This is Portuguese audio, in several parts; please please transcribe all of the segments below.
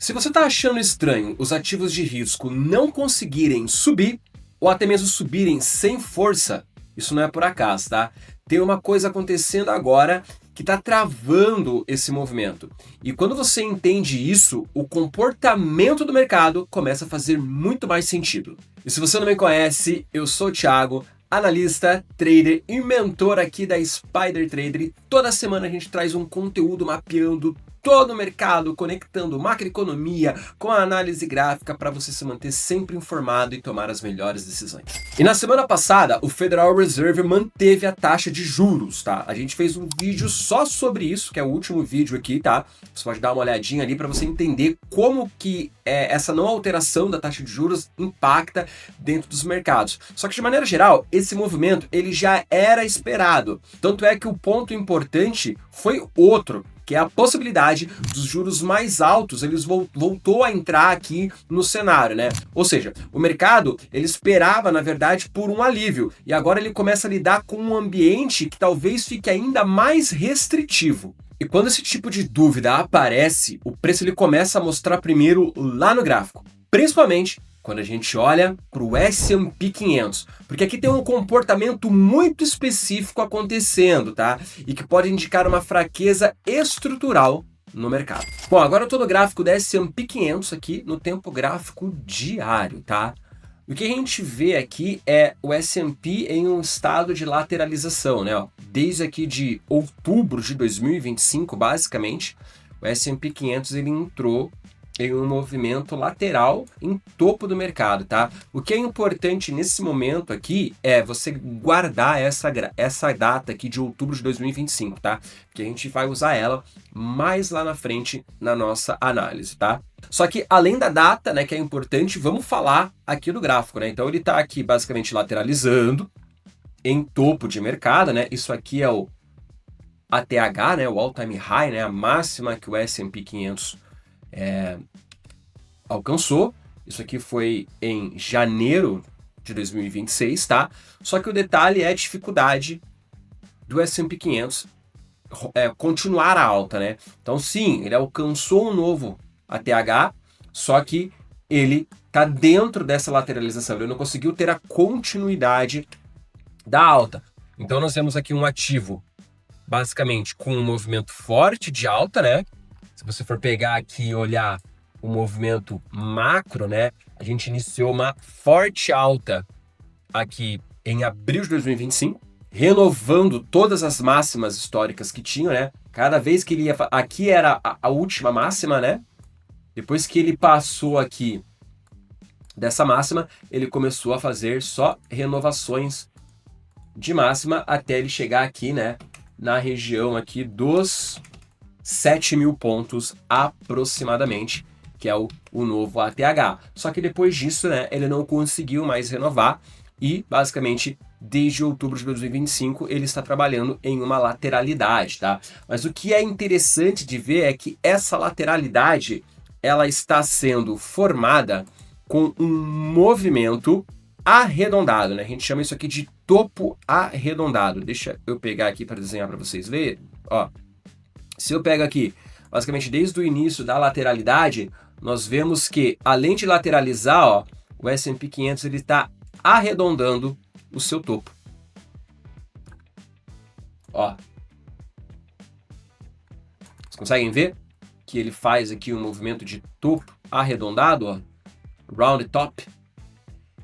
Se você está achando estranho os ativos de risco não conseguirem subir, ou até mesmo subirem sem força, isso não é por acaso, tá? Tem uma coisa acontecendo agora que está travando esse movimento. E quando você entende isso, o comportamento do mercado começa a fazer muito mais sentido. E se você não me conhece, eu sou o Thiago, analista, trader e mentor aqui da Spider Trader. E toda semana a gente traz um conteúdo mapeando todo o mercado, conectando macroeconomia com a análise gráfica para você se manter sempre informado e tomar as melhores decisões. E na semana passada, o Federal Reserve manteve a taxa de juros, tá? A gente fez um vídeo só sobre isso, que é o último vídeo aqui, tá? Você pode dar uma olhadinha ali para você entender como que essa não alteração da taxa de juros impacta dentro dos mercados. Só que de maneira geral, esse movimento ele já era esperado. Tanto é que o ponto importante foi outro, que é a possibilidade dos juros mais altos, eles voltou a entrar aqui no cenário, né? Ou seja, o mercado, ele esperava, na verdade, por um alívio, e agora ele começa a lidar com um ambiente que talvez fique ainda mais restritivo. E quando esse tipo de dúvida aparece, o preço ele começa a mostrar primeiro lá no gráfico, principalmente quando a gente olha para o S&P 500, porque aqui tem um comportamento muito específico acontecendo, tá? E que pode indicar uma fraqueza estrutural no mercado. Bom, agora eu estou no gráfico da S&P 500 aqui no tempo gráfico diário, tá? O que a gente vê aqui é o S&P em um estado de lateralização, né? Desde aqui de outubro de 2025, basicamente, o S&P 500 ele entrou em um movimento lateral em topo do mercado, tá? O que é importante nesse momento aqui é você guardar essa data aqui de outubro de 2025, tá? Que a gente vai usar ela mais lá na frente na nossa análise, tá? Só que além da data, né, que é importante, vamos falar aqui do gráfico, né? Então ele tá aqui basicamente lateralizando em topo de mercado, né? Isso aqui é o ATH, né? O All Time High, né? A máxima que o S&P 500 alcançou. Isso aqui foi em janeiro de 2026, tá? Só que o detalhe é a dificuldade do S&P 500 continuar a alta, né? Então sim, ele alcançou um novo ATH, só que ele tá dentro dessa lateralização, ele não conseguiu ter a continuidade da alta. Então nós temos aqui um ativo basicamente com um movimento forte de alta, né? Se você for pegar aqui e olhar o movimento macro, né? A gente iniciou uma forte alta aqui em abril de 2025, renovando todas as máximas históricas que tinham, né? Cada vez que ele ia... Aqui era a última máxima, né? Depois que ele passou aqui dessa máxima, ele começou a fazer só renovações de máxima até ele chegar aqui, né? Na região aqui dos 7.000 pontos aproximadamente, que é o novo ATH. Só que depois disso, né, ele não conseguiu mais renovar e, basicamente, desde outubro de 2025, ele está trabalhando em uma lateralidade, tá? Mas o que é interessante de ver é que essa lateralidade, ela está sendo formada com um movimento arredondado, né? A gente chama isso aqui de topo arredondado. Deixa eu pegar aqui para desenhar para vocês verem. Ó, se eu pego aqui, basicamente desde o início da lateralidade, nós vemos que, além de lateralizar, ó, o S&P 500 ele está arredondando o seu topo. Ó. Vocês conseguem ver que ele faz aqui um movimento de topo arredondado, ó, round top?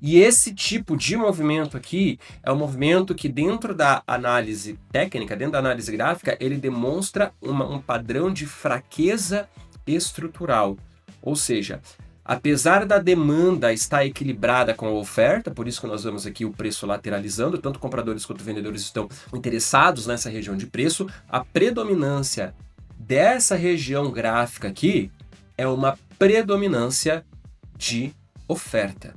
E esse tipo de movimento aqui é um movimento que dentro da análise técnica, dentro da análise gráfica, ele demonstra um padrão de fraqueza estrutural. Ou seja, apesar da demanda estar equilibrada com a oferta, por isso que nós vemos aqui o preço lateralizando, tanto compradores quanto vendedores estão interessados nessa região de preço, a predominância dessa região gráfica aqui é uma predominância de oferta,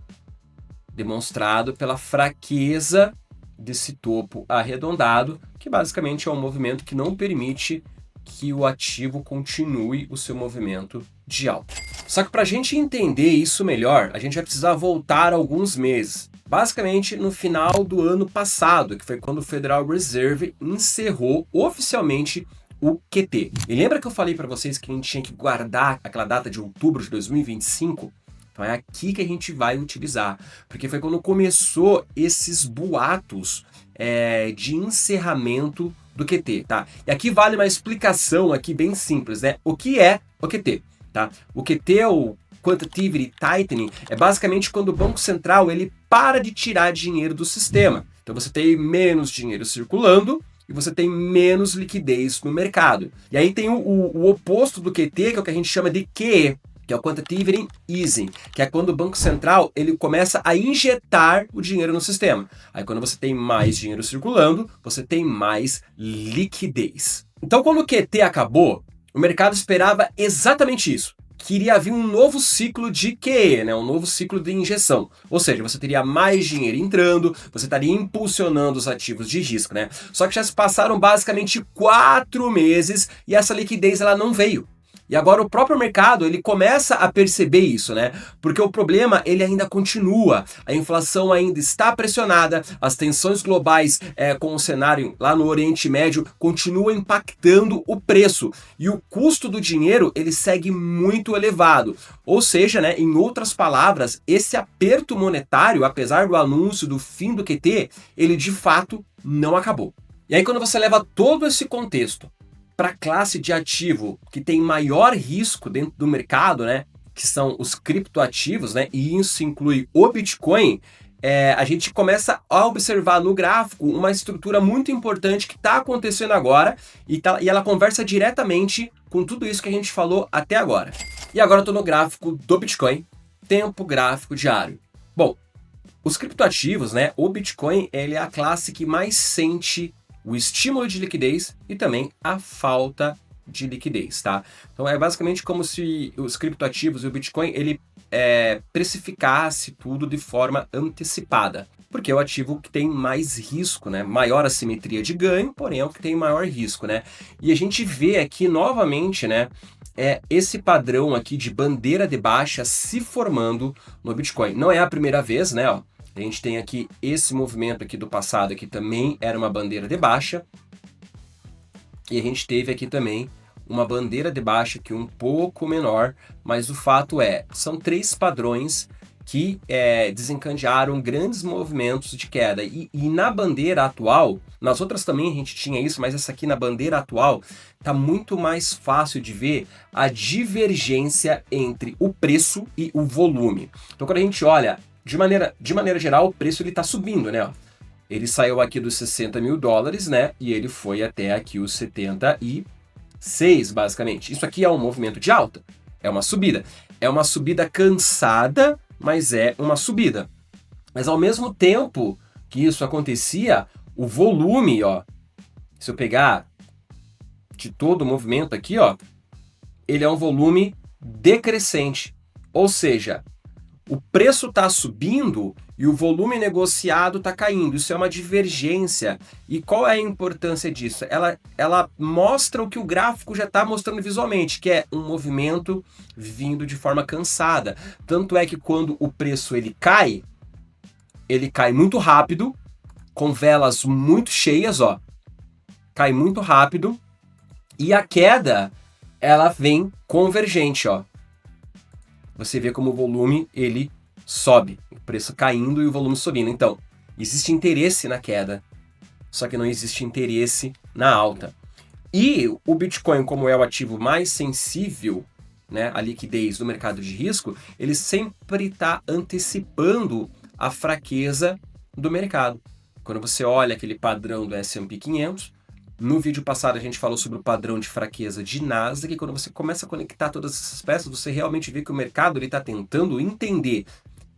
demonstrado pela fraqueza desse topo arredondado, que basicamente é um movimento que não permite que o ativo continue o seu movimento de alta. Só que para a gente entender isso melhor, a gente vai precisar voltar alguns meses. Basicamente no final do ano passado, que foi quando o Federal Reserve encerrou oficialmente o QT. E lembra que eu falei para vocês que a gente tinha que guardar aquela data de outubro de 2025? Então é aqui que a gente vai utilizar, porque foi quando começou esses boatos de encerramento do QT, tá? E aqui vale uma explicação aqui bem simples, né? O que é o QT, tá? O QT, o Quantitative Tightening, é basicamente quando o Banco Central ele para de tirar dinheiro do sistema. Então você tem menos dinheiro circulando e você tem menos liquidez no mercado. E aí tem o oposto do QT, que é o que a gente chama de QE, que é o Quantitative Easing, que é quando o Banco Central ele começa a injetar o dinheiro no sistema. Aí quando você tem mais dinheiro circulando, você tem mais liquidez. Então quando o QT acabou, o mercado esperava exatamente isso. Que iria vir um novo ciclo de QE, né? Um novo ciclo de injeção. Ou seja, você teria mais dinheiro entrando, você estaria impulsionando os ativos de risco, né? Só que já se passaram basicamente 4 meses e essa liquidez ela não veio. E agora o próprio mercado ele começa a perceber isso, né? Porque o problema ele ainda continua. A inflação ainda está pressionada, as tensões globais com o cenário lá no Oriente Médio continuam impactando o preço. E o custo do dinheiro ele segue muito elevado. Ou seja, né, em outras palavras, esse aperto monetário, apesar do anúncio do fim do QT, ele de fato não acabou. E aí quando você leva todo esse contexto para a classe de ativo que tem maior risco dentro do mercado, né, que são os criptoativos, né, e isso inclui o Bitcoin, a gente começa a observar no gráfico uma estrutura muito importante que está acontecendo agora e ela conversa diretamente com tudo isso que a gente falou até agora. E agora eu estou no gráfico do Bitcoin, tempo gráfico diário. Bom, os criptoativos, né, o Bitcoin, ele é a classe que mais sente o estímulo de liquidez e também a falta de liquidez, tá? Então é basicamente como se os criptoativos e o Bitcoin ele precificasse tudo de forma antecipada, porque é o ativo que tem mais risco, né? Maior assimetria de ganho, porém é o que tem maior risco, né? E a gente vê aqui novamente, né? Esse padrão aqui de bandeira de baixa se formando no Bitcoin. Não é a primeira vez, né? Ó. A gente tem aqui esse movimento aqui do passado, que também era uma bandeira de baixa. E a gente teve aqui também uma bandeira de baixa aqui um pouco menor, mas o fato são 3 padrões que desencadearam grandes movimentos de queda. E na bandeira atual, nas outras também a gente tinha isso, mas essa aqui na bandeira atual está muito mais fácil de ver a divergência entre o preço e o volume. Então quando a gente olha, de maneira geral, o preço está subindo, né? Ele saiu aqui dos 60 mil dólares, né? E ele foi até aqui os 76, basicamente. Isso aqui é um movimento de alta, é uma subida. É uma subida cansada, mas é uma subida. Mas ao mesmo tempo que isso acontecia, o volume, ó, se eu pegar de todo o movimento aqui, ó, ele é um volume decrescente. Ou seja, o preço está subindo e o volume negociado está caindo. Isso é uma divergência. E qual é a importância disso? Ela mostra o que o gráfico já está mostrando visualmente, que é um movimento vindo de forma cansada. Tanto é que quando o preço ele cai muito rápido, com velas muito cheias, ó. Cai muito rápido. E a queda, ela vem convergente, ó. Você vê como o volume ele sobe, o preço caindo e o volume subindo. Então, existe interesse na queda, só que não existe interesse na alta. E o Bitcoin, como é o ativo mais sensível, né, à liquidez do mercado de risco, ele sempre está antecipando a fraqueza do mercado. Quando você olha aquele padrão do S&P 500, no vídeo passado a gente falou sobre o padrão de fraqueza de Nasdaq, e quando você começa a conectar todas essas peças, você realmente vê que o mercado está tentando entender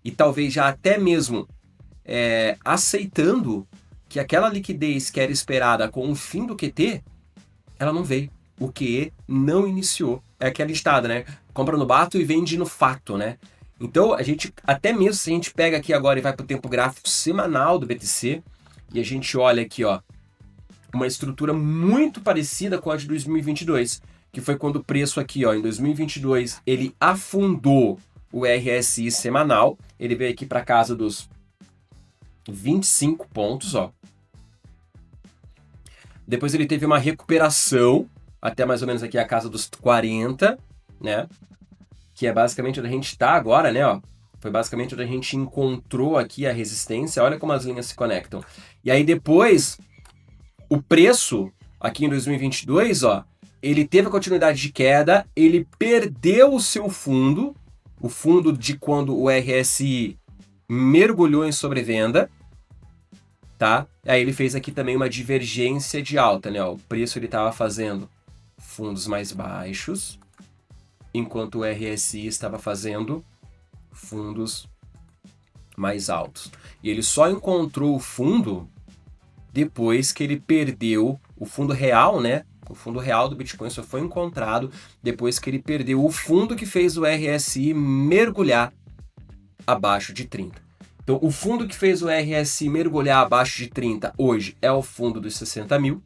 e talvez já até mesmo aceitando que aquela liquidez que era esperada com o fim do QT, ela não veio. O QE não iniciou. É aquela estada, né? Compra no bato e vende no fato, né? Então, a gente, até mesmo se a gente pega aqui agora e vai para o tempo gráfico semanal do BTC, e a gente olha aqui, ó, uma estrutura muito parecida com a de 2022, que foi quando o preço aqui, ó, em 2022, ele afundou o RSI semanal, ele veio aqui para casa dos 25 pontos, ó. Depois ele teve uma recuperação até mais ou menos aqui a casa dos 40, né? Que é basicamente onde a gente está agora, né? Ó, foi basicamente onde a gente encontrou aqui a resistência. Olha como as linhas se conectam. E aí depois, o preço aqui em 2022, ó, ele teve a continuidade de queda, ele perdeu o seu fundo, o fundo de quando o RSI mergulhou em sobrevenda, tá? Aí ele fez aqui também uma divergência de alta, né? Ó, o preço ele estava fazendo fundos mais baixos, enquanto o RSI estava fazendo fundos mais altos. E ele só encontrou o fundo depois que ele perdeu o fundo real, né? O fundo real do Bitcoin só foi encontrado depois que ele perdeu o fundo que fez o RSI mergulhar abaixo de 30. Então, o fundo que fez o RSI mergulhar abaixo de 30 hoje é o fundo dos 60 mil.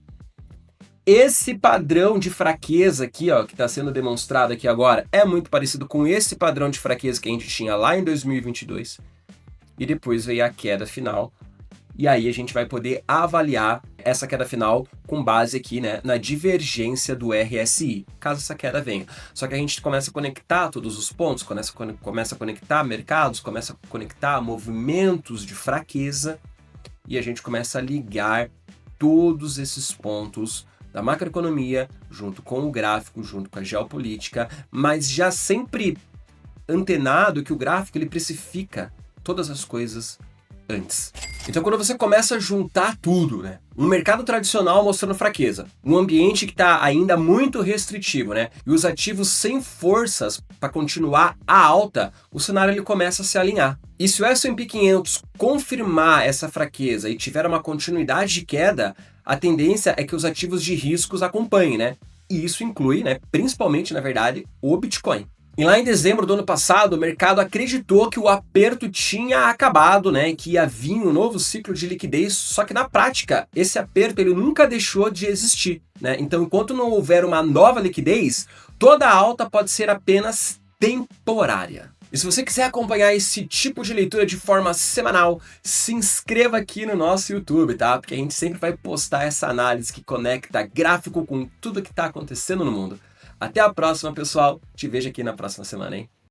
Esse padrão de fraqueza aqui, ó, que está sendo demonstrado aqui agora, é muito parecido com esse padrão de fraqueza que a gente tinha lá em 2022. E depois veio a queda final. E aí a gente vai poder avaliar essa queda final com base aqui, né, na divergência do RSI, caso essa queda venha. Só que a gente começa a conectar todos os pontos, começa a conectar mercados, começa a conectar movimentos de fraqueza e a gente começa a ligar todos esses pontos da macroeconomia, junto com o gráfico, junto com a geopolítica, mas já sempre antenado que o gráfico ele precifica todas as coisas antes. Então quando você começa a juntar tudo, né? Um mercado tradicional mostrando fraqueza, um ambiente que está ainda muito restritivo, né? E os ativos sem forças para continuar a alta, o cenário ele começa a se alinhar. E se o S&P 500 confirmar essa fraqueza e tiver uma continuidade de queda, a tendência é que os ativos de riscos acompanhem, né? E isso inclui, né, principalmente, na verdade, o Bitcoin. E lá em dezembro do ano passado, o mercado acreditou que o aperto tinha acabado, né, que ia vir um novo ciclo de liquidez, só que na prática, esse aperto ele nunca deixou de existir, né? Então, enquanto não houver uma nova liquidez, toda a alta pode ser apenas temporária. E se você quiser acompanhar esse tipo de leitura de forma semanal, se inscreva aqui no nosso YouTube, tá? Porque a gente sempre vai postar essa análise que conecta gráfico com tudo que está acontecendo no mundo. Até a próxima, pessoal. Te vejo aqui na próxima semana, hein?